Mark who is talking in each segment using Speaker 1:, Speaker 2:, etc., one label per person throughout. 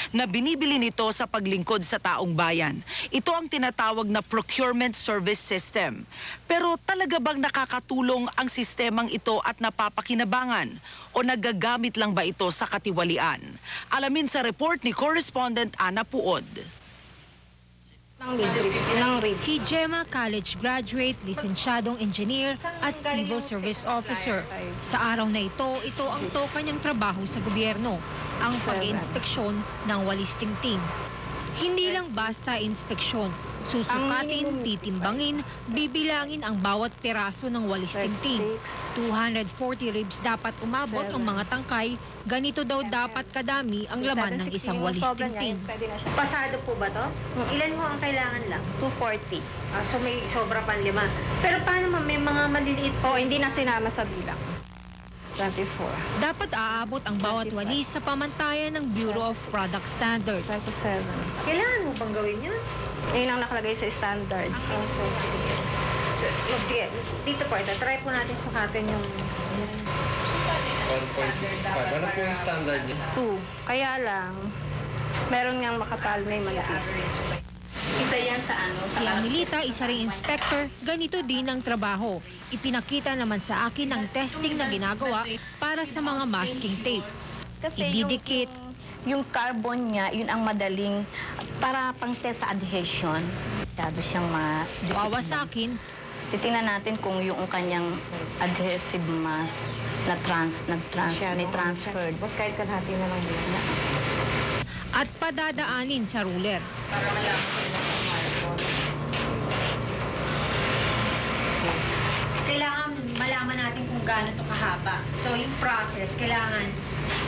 Speaker 1: na binibili nito sa paglingkod sa taong bayan. Ito ang tinatawag na procurement service system. Pero talaga bang nakakatulong ang sistemang ito at napapakinabangan? O nagagamit lang ba ito sa katiwalian? Alamin sa report ni Correspondent Ana Puod.
Speaker 2: Si Gemma, college graduate, lisensyadong engineer at civil service officer. Sa araw na ito ang toka niyang trabaho sa gobyerno, ang pag-inspeksyon ng walis tingting. Hindi lang basta inspeksyon, susukatin, titimbangin, bibilangin ang bawat piraso ng walis tingting. 240 ribs dapat umabot ang mga tangkay, ganito daw dapat kadami ang laman ng isang walis tingting.
Speaker 3: Pasado po ba to? Ilan mo ang kailangan lang?
Speaker 4: 240.
Speaker 3: So may sobra pang 5. Pero paano may mga maliliit po?
Speaker 4: Hindi na sinama sa bilang. 24.
Speaker 2: Dapat aabot ang bawat walis sa pamantayan ng Bureau of Product Standards.
Speaker 4: 27.
Speaker 3: Kailangan mo bang gawin yun?
Speaker 4: Yun ang nakalagay sa standard.
Speaker 3: So, sige. Sige, dito po ito. Try po natin sukatin yung...
Speaker 5: 1.55. Ano po yung standard niya?
Speaker 4: 2. Kaya lang, meron niyang makapal, may manipis.
Speaker 3: Isa yan sa ano?
Speaker 2: Si Angelita, isa ring inspector, ganito din ang trabaho. Ipinakita naman sa akin ang testing na ginagawa para sa mga masking tape.
Speaker 6: Kasi
Speaker 2: Ididikit,
Speaker 6: yung carbon niya, yun ang madaling para pang test sa adhesion. Masyado siyang
Speaker 2: bawa sa akin,
Speaker 6: titingnan natin kung yung kanyang adhesive mass na transferred.
Speaker 3: Boss, kahit kalahati na lang din.
Speaker 2: at padadaanin sa ruler.
Speaker 3: Para malaman ko yung kailangan malaman natin kung gaano ito kahaba. So, yung process, kailangan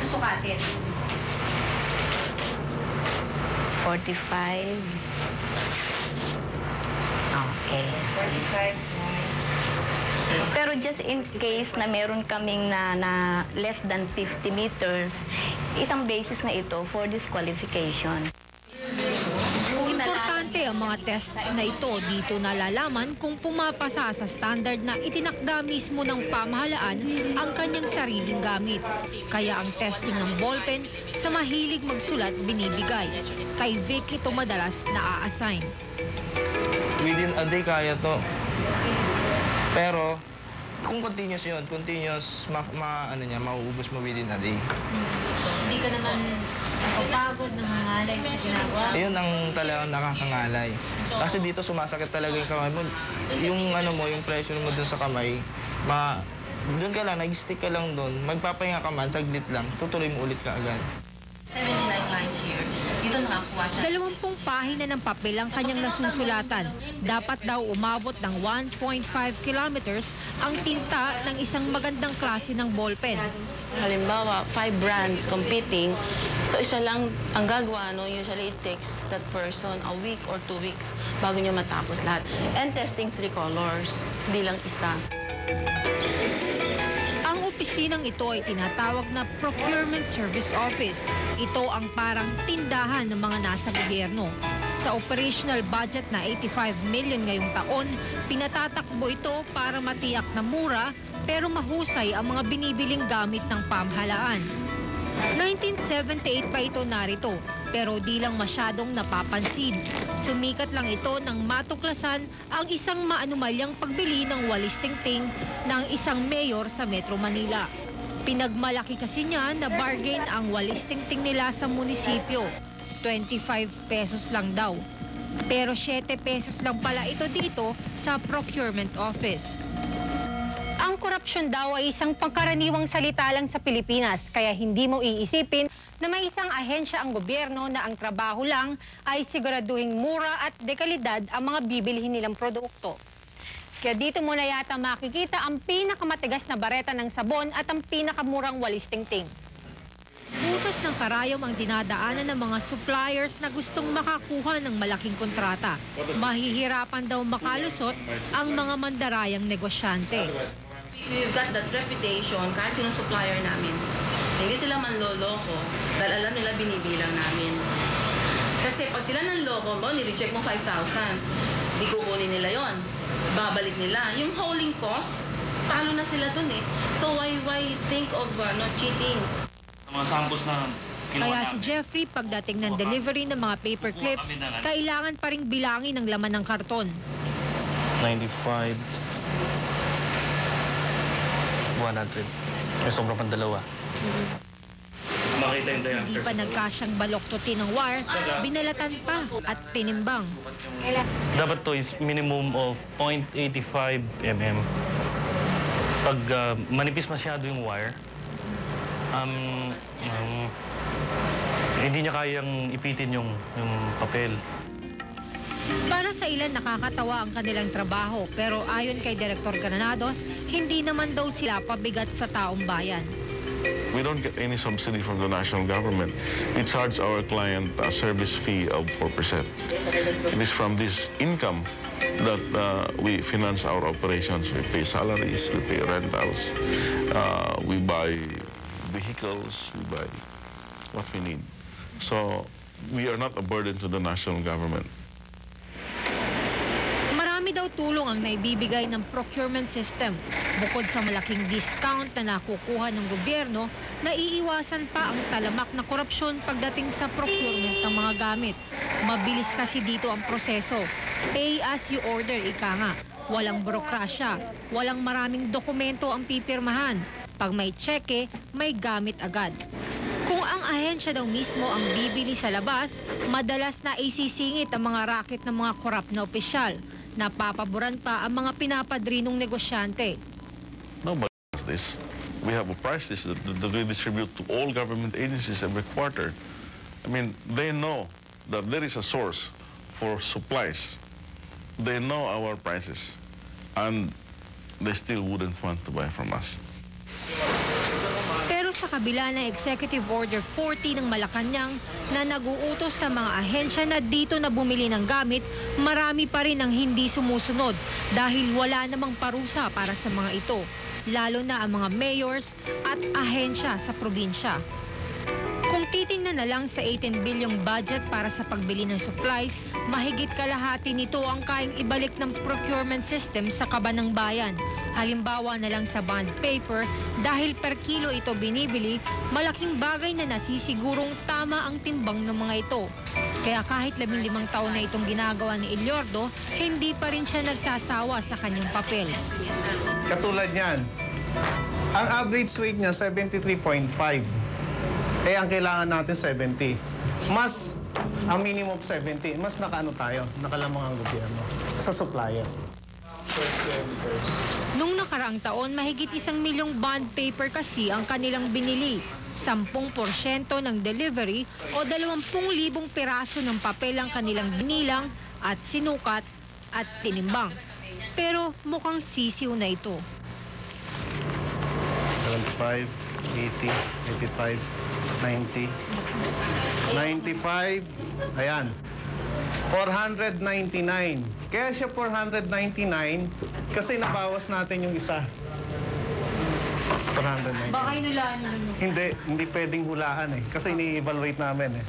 Speaker 3: susukatin.
Speaker 6: 45. Okay.
Speaker 3: 45.
Speaker 6: Pero just in case na meron kaming na less than 50 meters, isang basis na ito for disqualification.
Speaker 2: Importante ang mga test na ito. Dito nalalaman kung pumapasa sa standard na itinakda mismo ng pamahalaan ang kanyang sariling gamit. Kaya ang testing ng ballpen sa mahilig magsulat binibigay. Kay Vic ito madalas na-assign.
Speaker 5: Within a day kaya to. Pero kung continuous yun, mauubos mo within a day.
Speaker 3: Hindi ka naman napapagod, nangangalay sa ginagawa.
Speaker 5: Ayun ang talagang nakakangalay. Kasi dito sumasakit talaga yung kamay mo. Yung pressure mo dun sa kamay, doon ka lang, nag-stick ka lang doon, magpapahinga ka man, saglit lang, tutuloy mo ulit ka agad.
Speaker 7: 79 lines here. Dito nakakuha siya.
Speaker 2: 20 pahina ng papel ang kanyang nasusulatan. Dapat daw umabot ng 1.5 kilometers ang tinta ng isang magandang klase ng ballpen.
Speaker 7: Halimbawa, 5 brands competing. So, isa lang ang gagawa, no? Usually, it takes that person a week or 2 weeks bago nyo matapos lahat. And testing 3 colors, hindi lang isa.
Speaker 2: Ang opisinang ito ay tinatawag na Procurement Service Office. Ito ang parang tindahan ng mga nasa gobyerno. Sa operational budget na 85 million ngayong taon, pinatatakbo ito para matiyak na mura pero mahusay ang mga binibiling gamit ng pamahalaan. 1978 pa ito narito, pero di lang masyadong napapansin. Sumikat lang ito nang matuklasan ang isang maanumalyang pagbili ng walis tingting ng isang mayor sa Metro Manila. Pinagmalaki kasi niya na bargain ang walis tingting nila sa munisipyo. 25 pesos lang daw. Pero 7 pesos lang pala ito dito sa procurement office. Ang korupsyon daw ay isang pangkaraniwang salita lang sa Pilipinas, kaya hindi mo iisipin na may isang ahensya ang gobyerno na ang trabaho lang ay siguraduhing mura at dekalidad ang mga bibilhin nilang produkto. Kaya dito mo na yata makikita ang pinakamatigas na bareta ng sabon at ang pinakamurang walis tingting. Butas ng karayom ang dinadaanan ng mga suppliers na gustong makakuha ng malaking kontrata. Mahihirapan daw makalusot ang mga mandarayang negosyante.
Speaker 7: We've got that reputation kahit sinong supplier namin. Hindi sila manloloko dahil alam nila binibilang namin. Kasi pag sila nanloko mo, nireject mo 5,000. Di kukunin nila yon. Babalik nila. Yung hauling cost, talo na sila dun eh. So why think of cheating?
Speaker 8: Mga samples na
Speaker 2: Kaya si Jeffrey, pagdating ng delivery ng mga paper clips, kailangan pa ring bilangin ang laman ng karton.
Speaker 8: 95, 100. May sobra pang dalawa. Makita yung diameter.
Speaker 2: Hindi pa nagkasyang baloktotin ng wire, binalatan pa at tinimbang.
Speaker 8: Dapat to is minimum of 0.85 mm. Pag manipis masyado yung wire, hindi niya kayang ipitin yung papel.
Speaker 2: Para sa ilan nakakatawa ang kanilang trabaho, pero ayon kay Director Granados, hindi naman daw sila pabigat sa taong bayan.
Speaker 9: We don't get any subsidy from the national government. We charge our client a service fee of 4%. It is from this income that we finance our operations. We pay salaries, we pay rentals, we buy vehicles, we buy what we need. So we are not a burden to the national government.
Speaker 2: Marami daw tulong ang naibibigay ng procurement system. Bukod sa malaking discount na nakukuha ng gobyerno, naiiwasan pa ang talamak na korupsyon pagdating sa procurement ng mga gamit. Mabilis kasi dito ang proseso. Pay as you order, ika nga. Walang burokrasya, walang maraming dokumento ang pipirmahan. Pag may tseke, may gamit agad. Kung ang ahensya daw mismo ang bibili sa labas, madalas na isisingit ang mga racket ng mga korap na opisyal. Napapaboran pa ang mga pinapadrinong negosyante.
Speaker 9: Nobody does this. We have a price list that we distribute to all government agencies every quarter. I mean, they know that there is a source for supplies. They know our prices, and they still wouldn't want to buy from us.
Speaker 2: Pero sa kabila ng Executive Order 40 ng Malacanang na nag-uutos sa mga ahensya na dito na bumili ng gamit, marami pa rin ang hindi sumusunod dahil wala namang parusa para sa mga ito, lalo na ang mga mayors at ahensya sa probinsya. Kung titingnan na lang sa 18 billion budget para sa pagbili ng supplies, mahigit kalahati nito ang kayang ibalik ng procurement system sa kaban ng bayan. Halimbawa na lang sa bond paper, dahil per kilo ito binibili, malaking bagay na nasisigurong tama ang timbang ng mga ito. Kaya kahit 15 taon na itong ginagawa ni Eliordo, hindi pa rin siya nagsasawa sa kanyang papel.
Speaker 10: Katulad niyan, ang average weight niya 73.5. Eh, ang kailangan natin 70. Mas, ang minimum 70, mas nakaano tayo, nakalamang ang gobyerno sa supplier.
Speaker 2: Nung nakaraang taon, mahigit 1 milyong bond paper kasi ang kanilang binili. 10% ng delivery o 20,000 piraso ng papel ang kanilang binilang at sinukat at tinimbang. Pero mukhang sisiw na ito.
Speaker 10: 75, 80, 85, 90, 95, ayan, 499. Kaya siya 499 kasi nabawas natin yung isa. 499.
Speaker 2: Baka inulaan nyo.
Speaker 10: Hindi pwedeng hulaan eh, kasi ini-evaluate namin eh.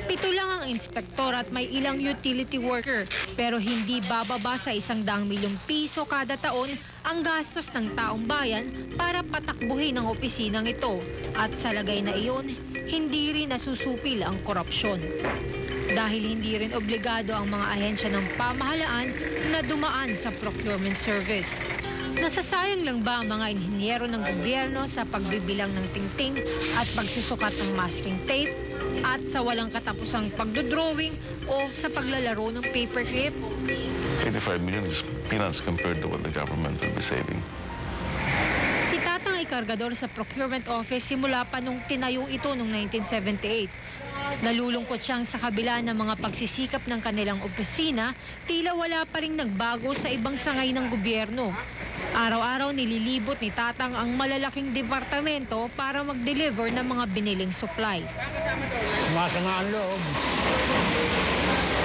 Speaker 2: 7 lang ang inspektor at may ilang utility worker, pero hindi bababa sa 100 milyong piso kada taon ang gastos ng taong bayan para patakbuhin ang opisinang ito. At sa lagay na iyon, hindi rin nasusupil ang korupsyon. Dahil hindi rin obligado ang mga ahensya ng pamahalaan na dumaan sa procurement service. Nasasayang lang ba ang mga inhinyero ng gobyerno sa pagbibilang ng tingting at pagsusukat ng masking tape at sa walang katapusang pagdodrawing o sa paglalaro ng paperclip?
Speaker 9: 85 million is peanuts compared to what the government will be saving.
Speaker 2: Si Tatang ay kargador sa procurement office simula pa nung tinayo ito noong 1978. Nalulungkot siyang sa kabila ng mga pagsisikap ng kanilang opisina, tila wala pa ring nagbago sa ibang sangay ng gobyerno. Araw-araw nililibot ni Tatang ang malalaking departamento para mag-deliver ng mga biniling supplies.
Speaker 11: Masama ang loob.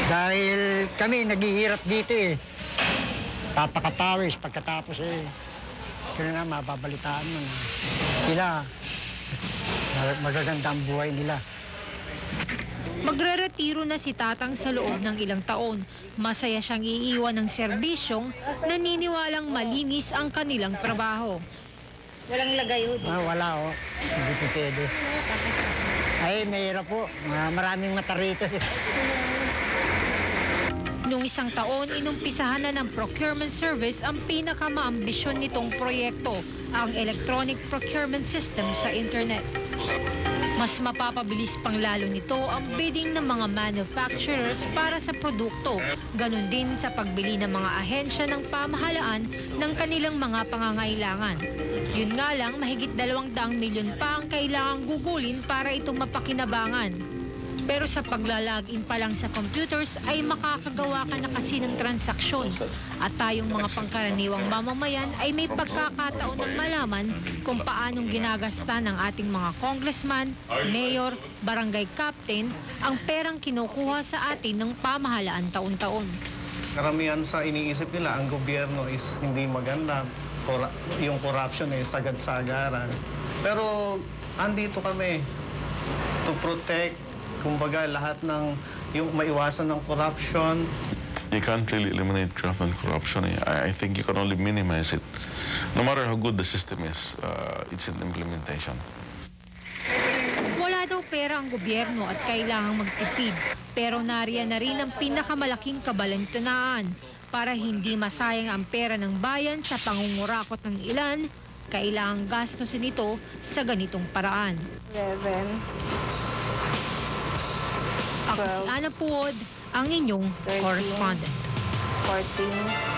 Speaker 11: Dahil kami naghihirap dito eh. Papakapawis pagkatapos eh. Kaya na mababalitaan mo na. Sila, magaganda ang buhay nila.
Speaker 2: Magre-retiro na si Tatang sa loob ng ilang taon. Masaya siyang iiwan ng serbisyong naniniwalang malinis ang kanilang trabaho.
Speaker 3: Walang lagay ho dito.
Speaker 11: Wala ho. Hindi po pwede. Ay, mahirap po. Maraming mata rito.
Speaker 2: Noong isang taon, inumpisahan na ng procurement service ang pinakamaambisyon nitong proyekto, ang electronic procurement system sa internet. Mas mapapabilis pang lalo nito ang bidding ng mga manufacturers para sa produkto, ganun din sa pagbili ng mga ahensya ng pamahalaan ng kanilang mga pangangailangan. Yun nga lang, mahigit 200 milyon pa ang kailangang gugulin para ito mapakinabangan. Pero sa paglalagin pa lang sa computers ay makakagawa ka na kasi ng transaksyon. At tayong mga pangkaraniwang mamamayan ay may pagkakataon ng malaman kung paanong ginagasta ng ating mga congressman, mayor, barangay captain ang perang kinukuha sa atin ng pamahalaan taon-taon.
Speaker 10: Karamihan sa iniisip nila, ang gobyerno is hindi maganda. Yung corruption ay sagad-sagaran. Pero andito kami to protect, kumbaga lahat ng yung maiwasan ng corruption.
Speaker 9: You can't really eliminate graft and corruption. I think you can only minimize it. No matter how good the system is, it's in implementation.
Speaker 2: Wala daw pera ang gobyerno at kailangang magtipid. Pero nariyan na rin ang pinakamalaking kabalantanaan. Para hindi masayang ang pera ng bayan sa pangungurakot ng ilan, kailangang gastusin ito sa ganitong paraan.
Speaker 4: 11.
Speaker 2: Ako si Ana Puod, ang inyong correspondent.
Speaker 4: 14.